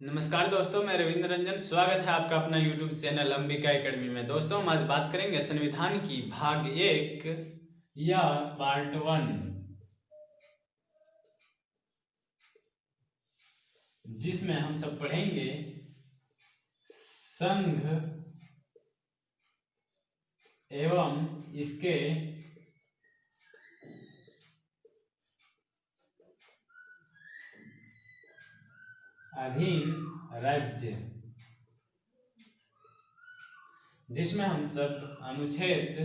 नमस्कार दोस्तों, मैं रविंद्र रंजन। स्वागत है आपका अपना YouTube चैनल अंबिका एकेडमी में। दोस्तों, हम आज बात करेंगे संविधान की भाग 1 या पार्ट 1, जिसमें हम सब पढ़ेंगे संघ एवं इसके अधीन राज्य, जिसमें हम सब अनुच्छेद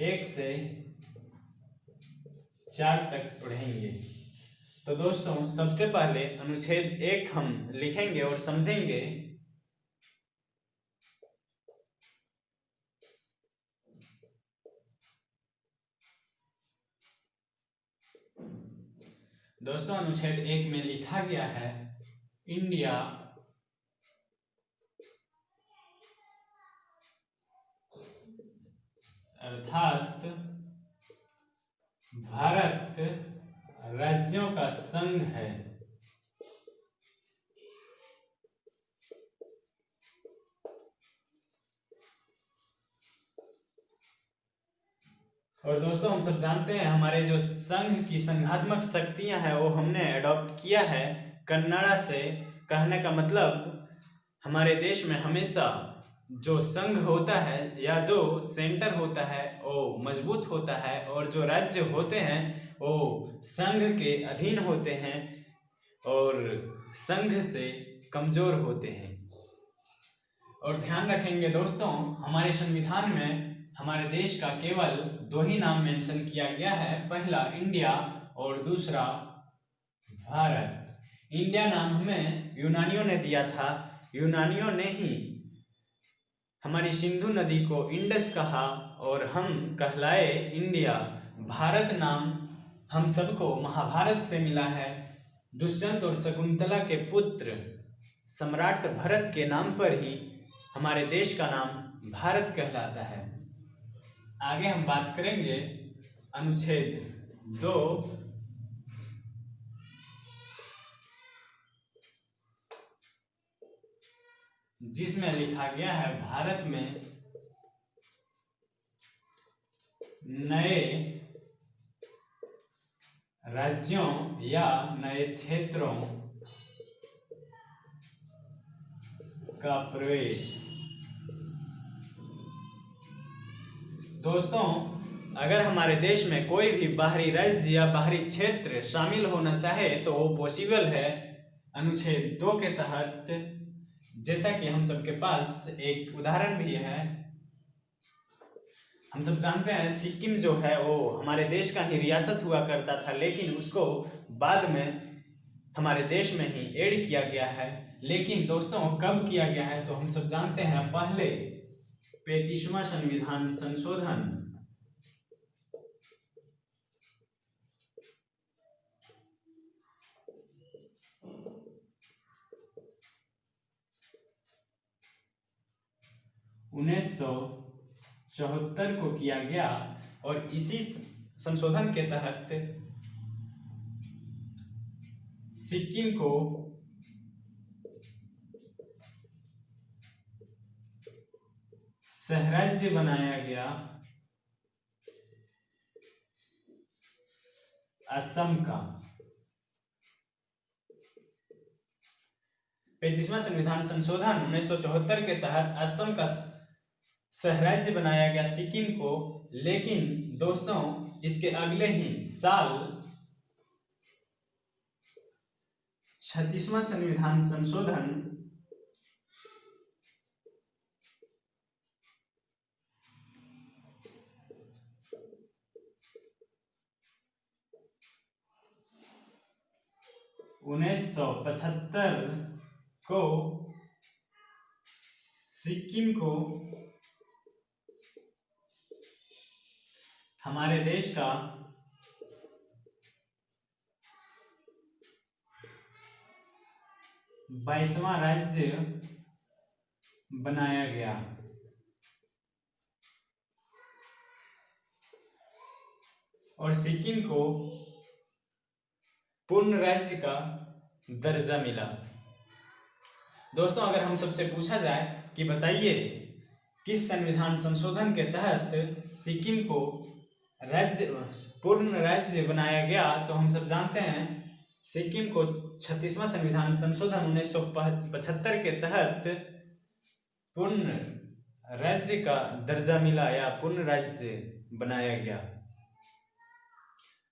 1 से 4 तक पढ़ेंगे। तो दोस्तों, सबसे पहले अनुच्छेद 1 हम लिखेंगे और समझेंगे। दोस्तों, अनुच्छेद 1 में लिखा गया है इंडिया अर्थात भारत राज्यों का संघ है। और दोस्तों, हम सब जानते हैं हमारे जो संघ की संघात्मक शक्तियां हैं वो हमने अडॉप्ट किया है कन्नड़ा से। कहने का मतलब, हमारे देश में हमेशा जो संघ होता है या जो सेंटर होता है वो मजबूत होता है, और जो राज्य होते हैं वो संघ के अधीन होते हैं और संघ से कमजोर होते हैं। और ध्यान रखेंगे दोस्तों, हमारे संविधान में हमारे देश का केवल 2 ही नाम मेंशन किया गया है। पहला इंडिया और दूसरा भारत। इंडिया नाम हमें यूनानियों ने दिया था। यूनानियों ने ही हमारी सिंधु नदी को इंडस कहा और हम कहलाए इंडिया। भारत नाम हम सबको महाभारत से मिला है। दुष्यंत और शकुंतला के पुत्र सम्राट भरत के नाम पर ही हमारे देश का नाम भारत कहलाता है। आगे हम बात करेंगे अनुच्छेद 2, जिसमें लिखा गया है भारत में नए राज्यों या नए क्षेत्रों का प्रवेश। दोस्तों, अगर हमारे देश में कोई भी बाहरी राज्य या बाहरी क्षेत्र शामिल होना चाहे तो वो पॉसिबल है अनुच्छेद 2 के तहत। जैसा कि हम सबके पास एक उदाहरण भी है। हम सब जानते हैं सिक्किम जो है वो हमारे देश का ही रियासत हुआ करता था, लेकिन उसको बाद में हमारे देश में ही ऐड किया गया है। लेकिन दोस्तों, कब किया गया है तो हम सब जानते हैं, पहले 35वां संविधान संशोधन 1974 को किया गया, और इसी संशोधन के तहत सिक्किम को सहराज्य बनाया गया असम का। 35वां संविधान संशोधन 1974 के तहत असम का सहराज्य बनाया गया सिक्किम को। लेकिन दोस्तों, इसके अगले ही साल 36वां संविधान संशोधन 1975 को सिक्किम को हमारे देश का बाईसवां राज्य बनाया गया। और सिक्किम को पूर्ण राज्य का दर्जा मिला। दोस्तों, अगर हम सबसे पूछा जाए कि बताइए किस संविधान संशोधन के तहत सिक्किम को राज्य पूर्ण राज्य बनाया गया, तो हम सब जानते हैं सिक्किम को 36वां संविधान संशोधन 1975 के तहत पूर्ण राज्य का दर्जा मिला या पूर्ण राज्य बनाया गया।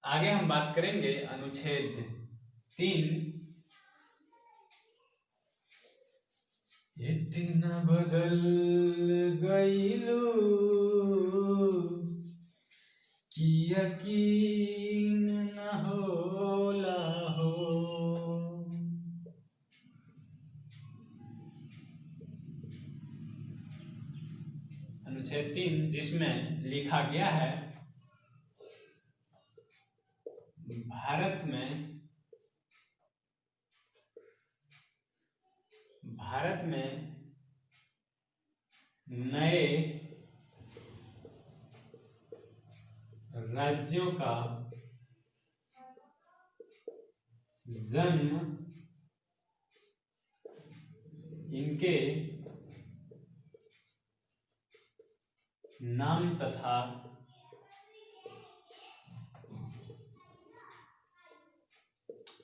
आगे हम बात करेंगे अनुच्छेद 3। इतना बदल गईलू कि यकीन न होला हो। अनुच्छेद 3 जिसमें लिखा गया है भारत में नए राज्यों का जन्म इनके नाम तथा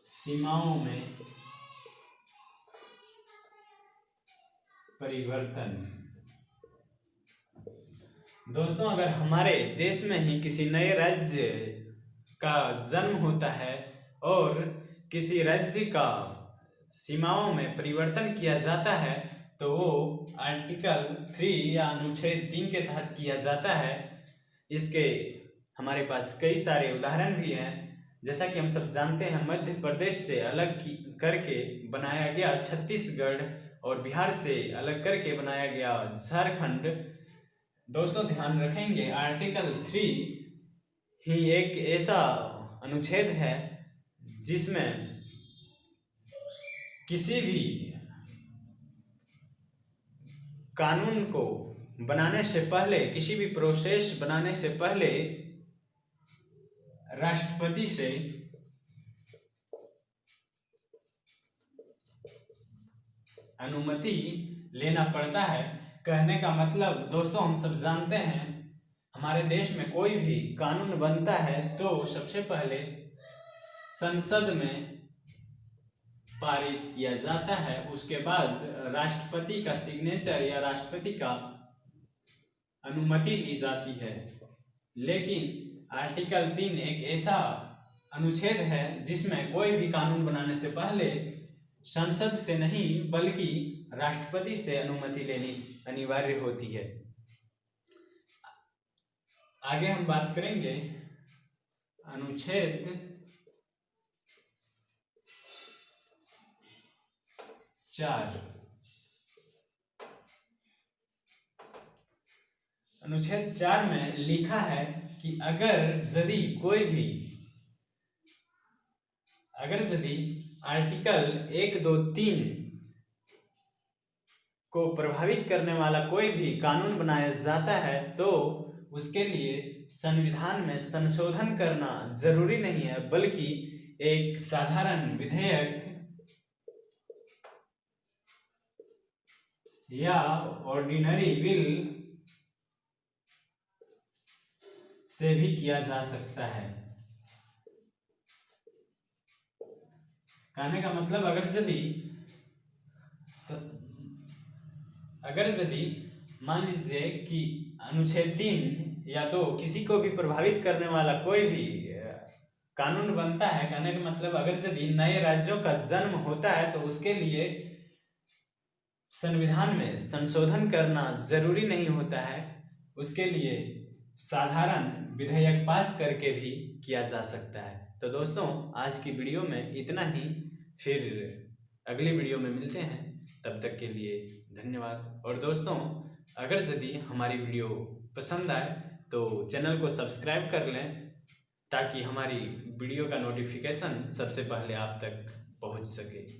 सीमाओं में परिवर्तन। दोस्तों, अगर हमारे देश में ही किसी नए राज्य का जन्म होता है और किसी राज्य का सीमाओं में परिवर्तन किया जाता है तो वो आर्टिकल 3 या अनुच्छेद 3 के तहत किया जाता है। इसके हमारे पास कई सारे उदाहरण भी हैं। जैसा कि हम सब जानते हैं, मध्य प्रदेश से अलग करके बनाया गया छत्तीसगढ़ और बिहार से अलग करके बनाया गया झारखंड। दोस्तों, ध्यान रखेंगे आर्टिकल 3 ही एक ऐसा अनुच्छेद है जिसमें किसी भी कानून को बनाने से पहले, किसी भी प्रोसेस बनाने से पहले राष्ट्रपति से अनुमति लेना पड़ता है। कहने का मतलब दोस्तों, हम सब जानते हैं हमारे देश में कोई भी कानून बनता है तो सबसे पहले संसद में पारित किया जाता है, उसके बाद राष्ट्रपति का सिग्नेचर या राष्ट्रपति का अनुमति ली जाती है। लेकिन आर्टिकल 3 एक ऐसा अनुच्छेद है जिसमें कोई भी कानून बनाने से पहले संसद से नहीं बल्कि राष्ट्रपति से अनुमति लेनी अनिवार्य होती है। आगे हम बात करेंगे अनुच्छेद 4। अनुच्छेद 4 में लिखा है कि अगर यदि आर्टिकल 1, 2, 3 को प्रभावित करने वाला कोई भी कानून बनाया जाता है तो उसके लिए संविधान में संशोधन करना जरूरी नहीं है, बल्कि एक साधारण विधेयक या ऑर्डिनरी बिल से भी किया जा सकता है। कहने का मतलब अगर यदि मान लीजिए कि अनुच्छेद 3 या 2 किसी को भी प्रभावित करने वाला कोई भी कानून बनता है, कहने का मतलब अगर यदि नए राज्यों का जन्म होता है तो उसके लिए संविधान में संशोधन करना जरूरी नहीं होता है, उसके लिए साधारण विधेयक पास करके भी किया जा सकता है। तो दोस्तों, आज की वीडियो में इतना ही, फिर अगली वीडियो में मिलते हैं, तब तक के लिए धन्यवाद। और दोस्तों, अगर यदि हमारी वीडियो पसंद आए तो चैनल को सब्सक्राइब कर लें ताकि हमारी वीडियो का नोटिफिकेशन सबसे पहले आप तक पहुंच सके।